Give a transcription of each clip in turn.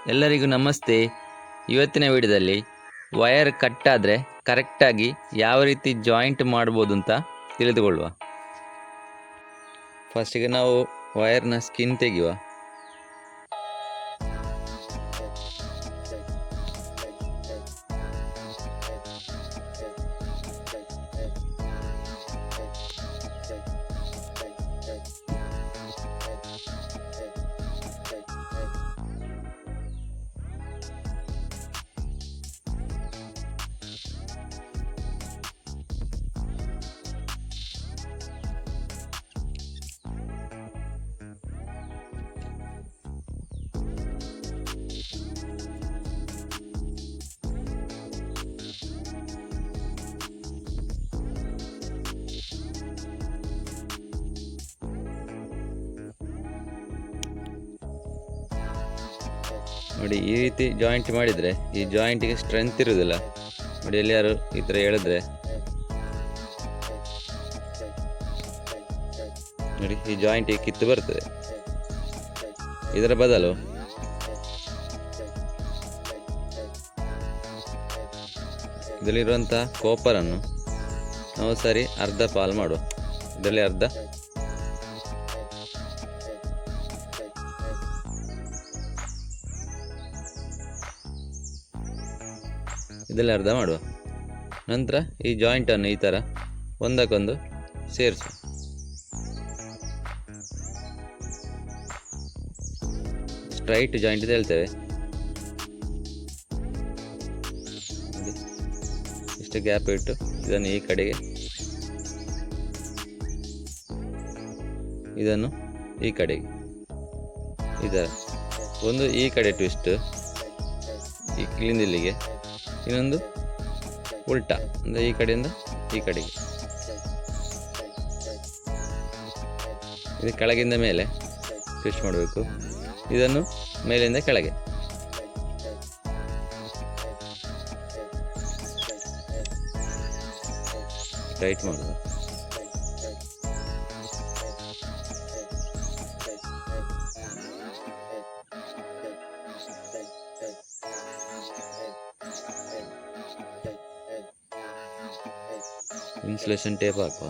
ಎಲ್ಲರಿಗೂ ನಮಸ್ತೆ. ಇವತ್ತಿನ ವಿಡಿಯೋದಲ್ಲಿ ವಯರ್ ಕಟ್ ಆದರೆ ಕರೆಕ್ಟಾಗಿ ಯಾವ ರೀತಿ ಜಾಯಿಂಟ್ ಮಾಡ್ಬೋದು ಅಂತ ತಿಳಿದುಕೊಳ್ಳುವ. ಫಸ್ಟಿಗೆ ನಾವು ವಯರ್ನ ಸ್ಕಿನ್ ತೆಗೆಯುವ. ನೋಡಿ, ಈ ರೀತಿ ಜಾಯಿಂಟ್ ಮಾಡಿದರೆ ಈ ಜಾಯಿಂಟಿಗೆ ಸ್ಟ್ರೆಂತ್ ಇರುವುದಿಲ್ಲ. ನೋಡಿ, ಎಲ್ಲಿಯಾರು ಈ ಥರ ಹೇಳಿದ್ರೆ ನೋಡಿ ಈ ಜಾಯಿಂಟಿಗೆ ಕಿತ್ತು ಬರ್ತದೆ. ಇದರ ಬದಲು ಇದರಲ್ಲಿರುವಂಥ ಕಾಪರನ್ನು ನಾವು ಸರಿ ಅರ್ಧ ಪಾಲು ಮಾಡುವ. ಇದರಲ್ಲಿ ಅರ್ಧ, ಇದರಲ್ಲಿ ಅರ್ಧ ಮಾಡುವ. ನಂತರ ಈ ಜಾಯಿಂಟನ್ನು ಈ ಥರ ಒಂದಕ್ಕೊಂದು ಸೇರಿಸು. ಸ್ಟ್ರೈಟ್ ಜಾಯಿಂಟ್ ಅಂತ ಹೇಳ್ತೇವೆ. ಇಷ್ಟು ಗ್ಯಾಪ್ ಇಟ್ಟು ಇದನ್ನು ಈ ಕಡೆಗೆ, ಇದನ್ನು ಈ ಕಡೆಗೆ, ಈ ಥರ ಒಂದು ಈ ಕಡೆ ಟ್ವಿಸ್ಟ್, ಇಲ್ಲಿಂದ ಇಲ್ಲಿಗೆ, ಇನ್ನೊಂದು ಉಲ್ಟಾ ಅಂದರೆ ಈ ಕಡೆಯಿಂದ ಈ ಕಡೆಗೆ. ಇದು ಕೆಳಗಿಂದ ಮೇಲೆ ಟ್ವಿಸ್ಟ್ ಮಾಡಬೇಕು. ಇದನ್ನು ಮೇಲಿಂದ ಕೆಳಗೆ. ಟೈಟ್ ಮಾಡುವ. ಇನ್ಸುಲೇಷನ್ ಟೇಪ್ ಹಾಕುವ.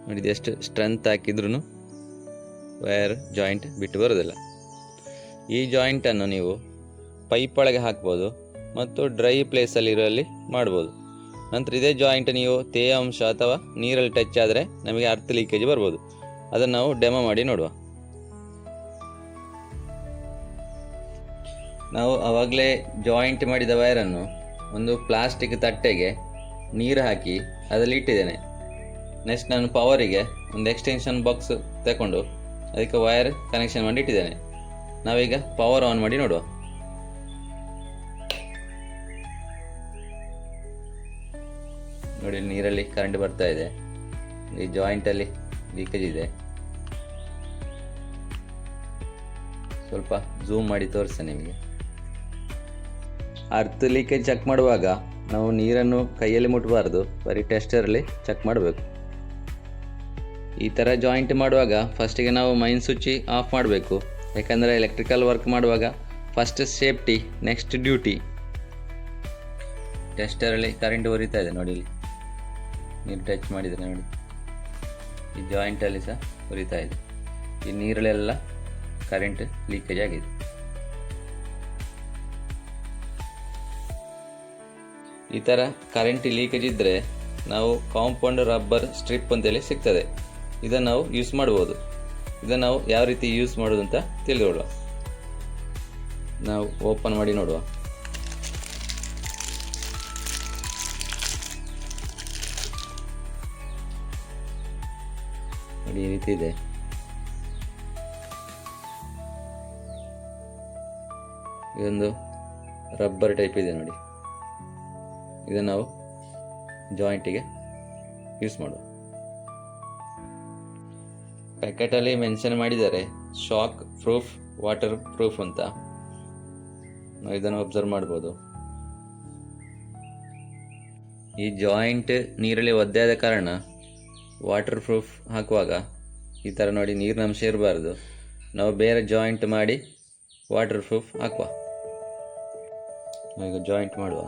ನೋಡಿ, ಎಷ್ಟು ಸ್ಟ್ರೆಂತ್ ಹಾಕಿದ್ರೂ ವಯರ್ ಜಾಯಿಂಟ್ ಬಿಟ್ಟು ಬರೋದಿಲ್ಲ. ಈ ಜಾಯಿಂಟನ್ನು ನೀವು ಪೈಪ್ ಒಳಗೆ ಹಾಕ್ಬೋದು ಮತ್ತು ಡ್ರೈ ಪ್ಲೇಸಲ್ಲಿ ಇರೋಲ್ಲಿ ಮಾಡ್ಬೋದು. ನಂತರ ಇದೇ ಜಾಯಿಂಟ್ ನೀವು ತೇವಾಂಶ ಅಥವಾ ನೀರಲ್ಲಿ ಟಚ್ ಆದರೆ ನಮಗೆ ಅರ್ತ್ ಲೀಕೇಜ್ ಬರ್ಬೋದು. ಅದನ್ನು ನಾವು ಡೆಮೋ ಮಾಡಿ ನೋಡುವ. ನಾವು ಆವಾಗಲೇ ಜಾಯಿಂಟ್ ಮಾಡಿದ ವಯರನ್ನು ಒಂದು ಪ್ಲಾಸ್ಟಿಕ್ ತಟ್ಟೆಗೆ ನೀರು ಹಾಕಿ ಅದರಲ್ಲಿ ಇಟ್ಟಿದ್ದೇನೆ. ನೆಕ್ಸ್ಟ್ ನಾನು ಪವರಿಗೆ ಒಂದು ಎಕ್ಸ್ಟೆನ್ಷನ್ ಬಾಕ್ಸ್ ತಗೊಂಡು ಅದಕ್ಕೆ ವಯರ್ ಕನೆಕ್ಷನ್ ಮಾಡಿ ಇಟ್ಟಿದ್ದೇನೆ. ನಾವೀಗ ಪವರ್ ಆನ್ ಮಾಡಿ ನೋಡುವ. ನೋಡಿ, ನೀರಲ್ಲಿ ಕರೆಂಟ್ ಬರ್ತಾ ಇದೆ. ಈ ಜಾಯಿಂಟಲ್ಲಿ ಲೀಕೇಜ್ ಇದೆ. ಸ್ವಲ್ಪ ಝೂಮ್ ಮಾಡಿ ತೋರಿಸ್ತೇನೆ ನಿಮಗೆ. ಅರ್ತ್ ಲೀಕೇಜ್ ಚೆಕ್ ಮಾಡುವಾಗ ನಾವು ನೀರನ್ನು ಕೈಯಲ್ಲಿ ಮುಟ್ಟಬಾರ್ದು, ಬರೀ ಟೆಸ್ಟರಲ್ಲಿ ಚೆಕ್ ಮಾಡಬೇಕು. ಈ ಥರ ಜಾಯಿಂಟ್ ಮಾಡುವಾಗ ಫಸ್ಟಿಗೆ ನಾವು ಮೈನ್ ಸ್ವಿಚ್ ಆಫ್ ಮಾಡಬೇಕು. ಯಾಕಂದರೆ ಎಲೆಕ್ಟ್ರಿಕಲ್ ವರ್ಕ್ ಮಾಡುವಾಗ ಫಸ್ಟ್ ಸೇಫ್ಟಿ, ನೆಕ್ಸ್ಟ್ ಡ್ಯೂಟಿ. ಟೆಸ್ಟರಲ್ಲಿ ಕರೆಂಟ್ ಉರಿತಾ ಇದೆ ನೋಡಿ, ಇಲ್ಲಿ ನೀರು ಟಚ್ ಮಾಡಿದರೆ ನೋಡಿ ಈ ಜಾಯಿಂಟಲ್ಲಿ ಸಹ ಉರಿತಾ ಇದೆ. ಈ ನೀರಲ್ಲೆಲ್ಲ ಕರೆಂಟ್ ಲೀಕೇಜ್ ಆಗಿದೆ. ಈ ಥರ ಕರೆಂಟ್ ಲೀಕೇಜ್ ಇದ್ದರೆ ನಾವು ಕಾಂಪೌಂಡ್ ರಬ್ಬರ್ ಸ್ಟ್ರಿಪ್ ಅಂತೇಳಿ ಸಿಗ್ತದೆ. ಇದನ್ನು ನಾವು ಯೂಸ್ ಮಾಡ್ಬೋದು. ಇದನ್ನು ನಾವು ಯಾವ ರೀತಿ ಯೂಸ್ ಮಾಡೋದು ಅಂತ ತಿಳಿದುಕೊಳ್ಳುವ. ನಾವು ಓಪನ್ ಮಾಡಿ ನೋಡುವ. ನೋಡಿ, ಈ ರೀತಿ ಇದೆ. ಇದೊಂದು ರಬ್ಬರ್ ಟೈಪ್ ಇದೆ ನೋಡಿ. ಇದನ್ನು ನಾವು ಜಾಯಿಂಟಿಗೆ ಯೂಸ್ ಮಾಡುವ. ಪ್ಯಾಕೆಟಲ್ಲಿ ಮೆನ್ಷನ್ ಮಾಡಿದ್ದಾರೆ ಶಾಕ್ ಪ್ರೂಫ್, ವಾಟರ್ ಪ್ರೂಫ್ ಅಂತ. ನಾವು ಇದನ್ನು ಅಬ್ಸರ್ವ್ ಮಾಡ್ಬೋದು. ಈ ಜಾಯಿಂಟ್ ನೀರಲ್ಲಿ ಒದ್ದೆ ಆದ ಕಾರಣ ವಾಟರ್ ಪ್ರೂಫ್ ಹಾಕುವಾಗ ಈ ಥರ ನೋಡಿ ನೀರಿನ ಅಂಶ ಇರಬಾರ್ದು. ನಾವು ಬೇರೆ ಜಾಯಿಂಟ್ ಮಾಡಿ ವಾಟರ್ ಪ್ರೂಫ್ ಹಾಕುವ. ಈಗ ಜಾಯಿಂಟ್ ಮಾಡುವ.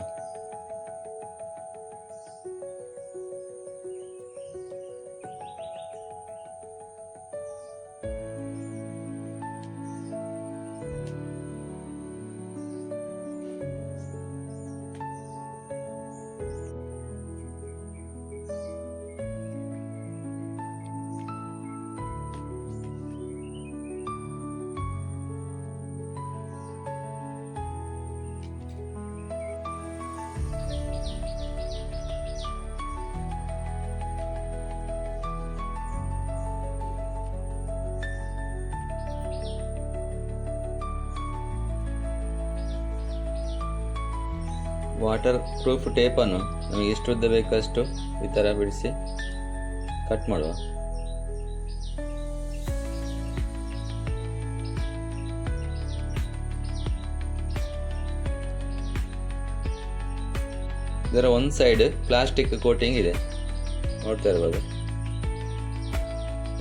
ವಾಟರ್ ಪ್ರೂಫ್ ಟೇಪನ್ನು ನಮಗೆ ಎಷ್ಟು ಉದ್ದ ಬೇಕಷ್ಟು ಈ ಥರ ಬಿಡಿಸಿ ಕಟ್ ಮಾಡುವ. ಇದರ ಒಂದು ಸೈಡ್ ಪ್ಲಾಸ್ಟಿಕ್ ಕೋಟಿಂಗ್ ಇದೆ, ನೋಡ್ತಾ ಇರ್ಬೋದು.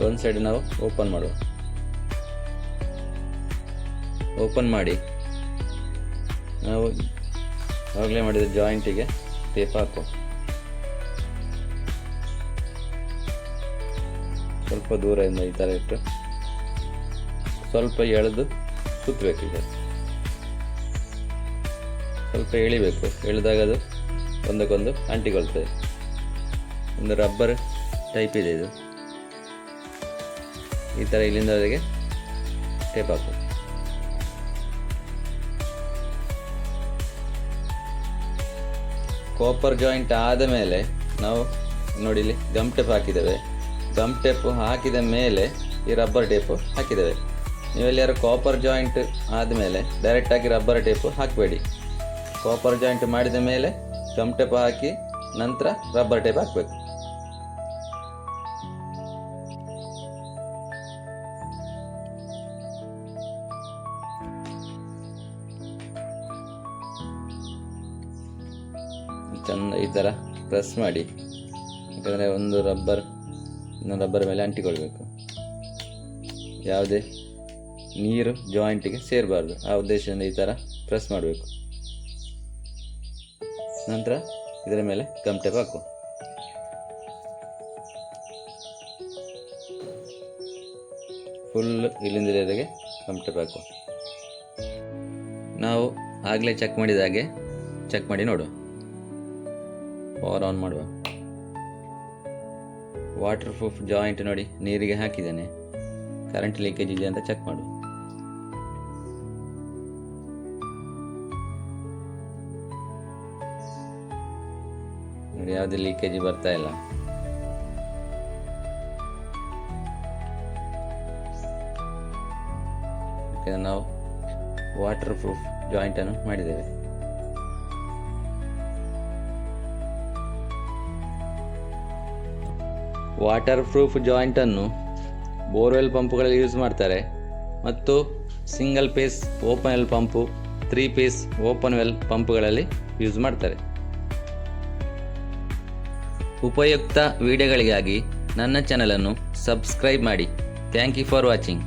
ಒಂದು ಸೈಡ್ ನಾವು ಓಪನ್ ಮಾಡುವ. ಓಪನ್ ಮಾಡಿ ನಾವು ಆವಾಗಲೇ ಮಾಡಿದ ಜಾಯಿಂಟಿಗೆ ಟೇಪ್ ಹಾಕುವ. ಸ್ವಲ್ಪ ದೂರದಿಂದ ಈ ಥರ ಇಟ್ಟು ಸ್ವಲ್ಪ ಎಳೆದು ಸುತ್ತಬೇಕು. ಈಗ ಸ್ವಲ್ಪ ಎಳಿಬೇಕು. ಎಳೆದಾಗ ಅದು ಒಂದಕ್ಕೊಂದು ಅಂಟಿಕೊಳ್ತದೆ. ಒಂದು ರಬ್ಬರ್ ಟೈಪ್ ಇದೆ ಇದು. ಈ ಥರ ಇಲ್ಲಿಂದ ಅದಕ್ಕೆ ಟೇಪ್ ಹಾಕು. ಕಾಪರ್ ಜಾಯಿಂಟ್ ಆದ ಮೇಲೆ ನಾವು ನೋಡಿ ಇಲ್ಲಿ ಗಮ್ ಟೇಪ್ ಹಾಕಿದ್ದೇವೆ. ಗಮ್ ಟೇಪ್ ಹಾಕಿದ ಮೇಲೆ ಈ ರಬ್ಬರ್ ಟೇಪು ಹಾಕಿದ್ದೇವೆ. ನೀವೆಲ್ಲಾರು ಕಾಪರ್ ಜಾಯಿಂಟ್ ಆದಮೇಲೆ ಡೈರೆಕ್ಟಾಗಿ ರಬ್ಬರ್ ಟೇಪು ಹಾಕಬೇಡಿ. ಕಾಪರ್ ಜಾಯಿಂಟ್ ಮಾಡಿದ ಮೇಲೆ ಗಮ್ ಟೇಪ್ ಹಾಕಿ ನಂತರ ರಬ್ಬರ್ ಟೇಪ್ ಹಾಕಬೇಕು. ಚೆಂದ ಈ ಥರ ಪ್ರೆಸ್ ಮಾಡಿ, ಯಾಕಂದರೆ ಒಂದು ರಬ್ಬರ್ ಇನ್ನೊಂದು ರಬ್ಬರ್ ಮೇಲೆ ಅಂಟಿಕೊಳ್ಬೇಕು. ಯಾವುದೇ ನೀರು ಜಾಯಿಂಟಿಗೆ ಸೇರಬಾರ್ದು. ಆ ಉದ್ದೇಶದಿಂದ ಈ ಥರ ಪ್ರೆಸ್ ಮಾಡಬೇಕು. ನಂತರ ಇದರ ಮೇಲೆ ಗಮ್ ಟೇಪ್ ಹಾಕು. ಫುಲ್ ಇಲ್ಲಿಂದ ಇಲ್ಲಿವರೆಗೆ ಗಮ್ ಟೇಪ್ ಹಾಕು. ನಾವು ಆಗಲೇ ಚೆಕ್ ಮಾಡಿದ ಹಾಗೆ ಚೆಕ್ ಮಾಡಿ ನೋಡುವ. ಪವರ್ ಆನ್ ಮಾಡುವ. ವಾಟರ್ ಪ್ರೂಫ್ ಜಾಯಿಂಟ್ ನೋಡಿ ನೀರಿಗೆ ಹಾಕಿದ್ದೇನೆ. ಕರೆಂಟ್ ಲೀಕೇಜ್ ಇದೆ ಅಂತ ಚೆಕ್ ಮಾಡುವ. ನೋಡಿ ಯಾವುದೇ ಲೀಕೇಜ್ ಬರ್ತಾ ಇಲ್ಲ. ಯಾಕಂದರೆ ನಾವು ವಾಟರ್ ಪ್ರೂಫ್ ಜಾಯಿಂಟ್ ಅನ್ನು ಮಾಡಿದ್ದೇವೆ. ವಾಟರ್ ಪ್ರೂಫ್ ಜಾಯಿಂಟನ್ನು ಬೋರ್ವೆಲ್ ಪಂಪುಗಳಲ್ಲಿ ಯೂಸ್ ಮಾಡ್ತಾರೆ ಮತ್ತು single piece open well pump, 3 piece open well ಪಂಪುಗಳಲ್ಲಿ ಯೂಸ್ ಮಾಡ್ತಾರೆ. ಉಪಯುಕ್ತ ವಿಡಿಯೋಗಳಿಗಾಗಿ ನನ್ನ ಚಾನಲನ್ನು ಸಬ್ಸ್ಕ್ರೈಬ್ ಮಾಡಿ. Thank you for watching.